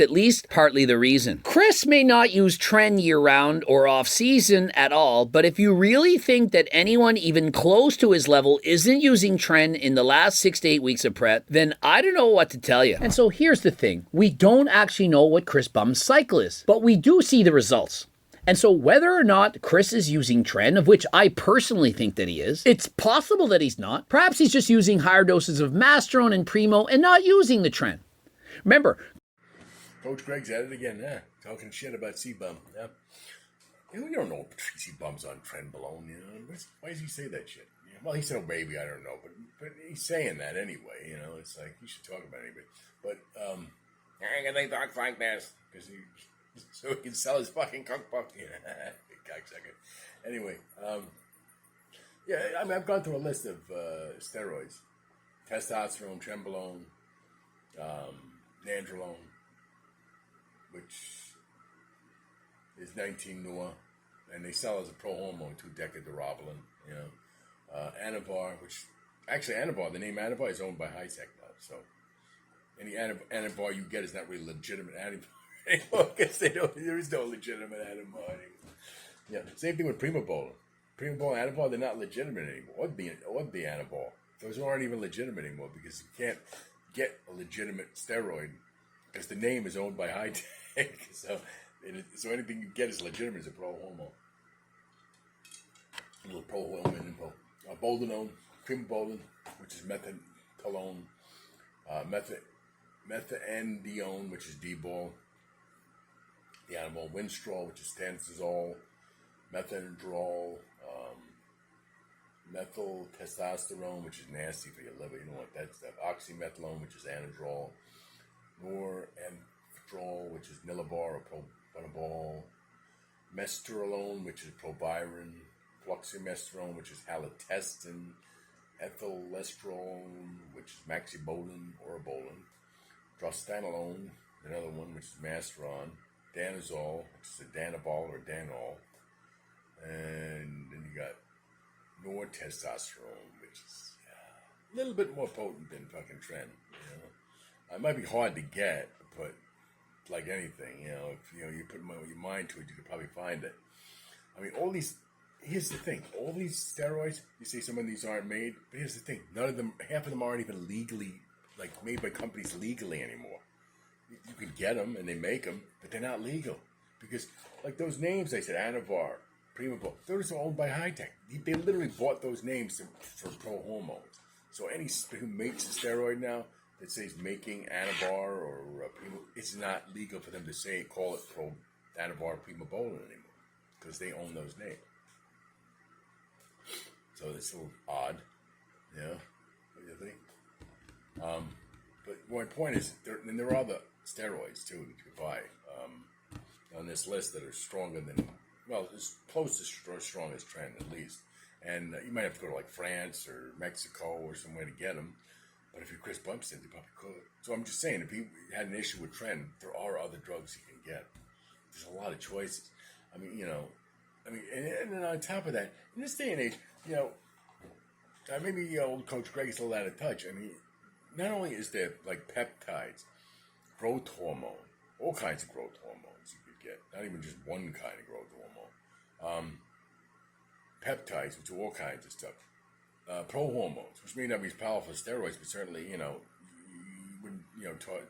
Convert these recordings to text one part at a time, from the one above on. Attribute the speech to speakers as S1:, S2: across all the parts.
S1: at least partly the reason. Chris may not use Tren year-round or off-season at all, but if you really think that anyone even close to his level isn't using Tren in the last 6 to 8 weeks of prep, then I don't know what to tell you. And so here's the thing. We don't actually know what Chris Bum's cycle is, but we do see the results. And so whether or not Chris is using Tren, of which I personally think that he is, it's possible that he's not. Perhaps he's just using higher doses of Masterone and Primo and not using the Tren. Remember,
S2: Coach Greg's at it again, talking shit about C-Bum, You don't know C-Bum's on Trenbolone, Why does he say that shit? Well, he said, oh, maybe, I don't know, but he's saying that anyway, It's like, you should talk about it, but I ain't gonna talk like this, because so he can sell his fucking cookbook, cocksucker. Anyway, I've gone through a list of steroids: testosterone, Trenbolone, Nandrolone, which is 19 Nua, and they sell as a pro-hormone, 2-decadurabolin, Anavar, which, actually Anavar, the name Anavar is owned by High-Tech now, so any Anavar you get is not really legitimate Anavar anymore, because there is no legitimate Anavar anymore. Same thing with Primobolan. Primobolan and Anavar, they're not legitimate anymore, or the Anavar. Those aren't even legitimate anymore, because you can't get a legitimate steroid, because the name is owned by High-Tech. So anything you get is legitimate as a pro-hormone. A little pro-hormone info. Boldenone, Primobolan, which is methadone, methandione, which is D-ball, the animal Winstrol, which is stanozol, methanidrol, methyl testosterone, which is nasty for your liver. You don't want that stuff. Oxymethylone, which is anadrol, norandrol, which is Nilobar or propanabol, mestrolone, which is proviron, fluoxymestrone, which is halotestin, ethylestrone, which is maxibolin or bolin, drostanolone, another one, which is Masteron, danazol, which is a Danabol or Danol, and then you got nortestosterone, which is a little bit more potent than fucking Tren. It might be hard to get, but like anything, if you put your mind to it, you could probably find it. I mean, here's the thing, all these steroids, you say some of these aren't made, but here's the thing, half of them aren't even legally, made by companies legally anymore. You can get them, and they make them, but they're not legal. Because, those names I said, Anavar, Primabol, those are owned by High-Tech. They literally bought those names for pro-hormones. So any who makes a steroid now that says making Anavar or Primo, it's not legal for them to call it Anavar Primobolan anymore, because they own those names. So it's a little odd, what do you think? But my point is, there are other steroids too that you could buy on this list that are stronger than, as close to strong as Trend at least. And you might have to go to France or Mexico or somewhere to get them. But if you're Chris Bumstead, you probably could. So I'm just saying, if he had an issue with Trend, there are other drugs he can get. There's a lot of choices. I mean, and then on top of that, in this day and age, maybe Coach Greg is a little out of touch. I mean, not only is there peptides, growth hormone, all kinds of growth hormones you could get, not even just one kind of growth hormone. Peptides, which are all kinds of stuff. Pro-hormones, which may not be as powerful as steroids, but certainly, you wouldn't,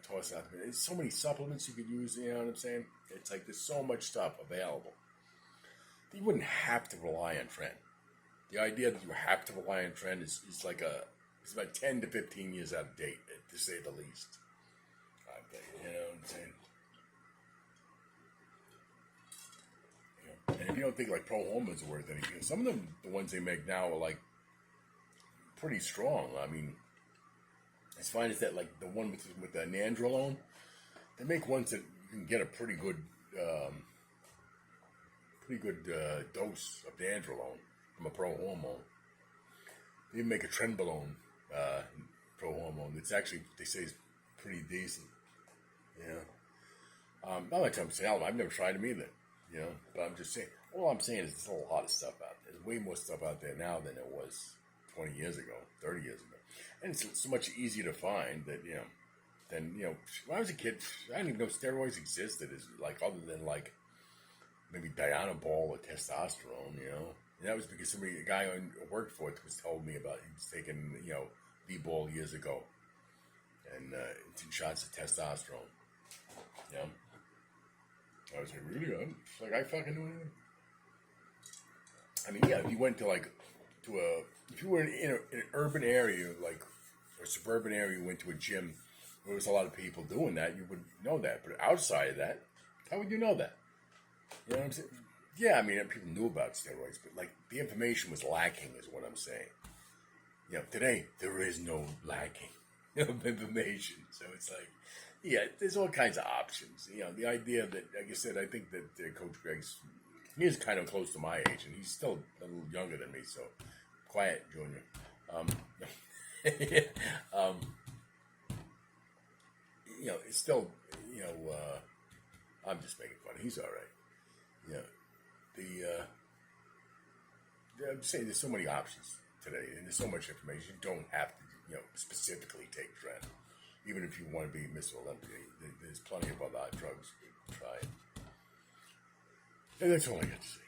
S2: toss out. There's so many supplements you could use, you know what I'm saying? It's there's so much stuff available. You wouldn't have to rely on Trend. The idea that you have to rely on Trend is it's about 10 to 15 years out of date, to say the least. You know what I'm saying? And if you don't think pro-hormones are worth anything, some of them, the ones they make now are pretty strong. I mean, as fine as that, the one with the Nandrolone, they make ones that you can get a pretty good dose of Nandrolone from a pro-hormone. They even make a Trenbolone pro-hormone. It's actually, they say, is pretty decent. Not like I'm saying, I've never tried them either. But I'm just saying, all I'm saying is there's a lot of stuff out there. There's way more stuff out there now than there was 20 years ago, 30 years ago. And it's so much easier to find that, then when I was a kid, I didn't even know steroids existed. As like other than like maybe Dianabol or testosterone, And that was because a guy I worked for was told me about. He was taking B-ball years ago, and 2 shots of testosterone. I was like, really? Like I fucking knew anything. I mean, yeah, if you went to if you were in an urban area, like, or suburban area, you went to a gym where there was a lot of people doing that, you would know that. But outside of that, how would you know that? You know what I'm saying? Yeah, I mean, people knew about steroids, but, like, the information was lacking, is what I'm saying. Today, there is no lacking of information. So it's like, yeah, there's all kinds of options. The idea that, like I said, I think that Coach he is kind of close to my age, and he's still a little younger than me, so quiet, Junior. It's still, I'm just making fun. He's all right. I'm saying there's so many options today, and there's so much information. You don't have to, specifically take Trend. Even if you want to be Mr. Olympia, there's plenty of other drugs you can try. And that's all I got to say.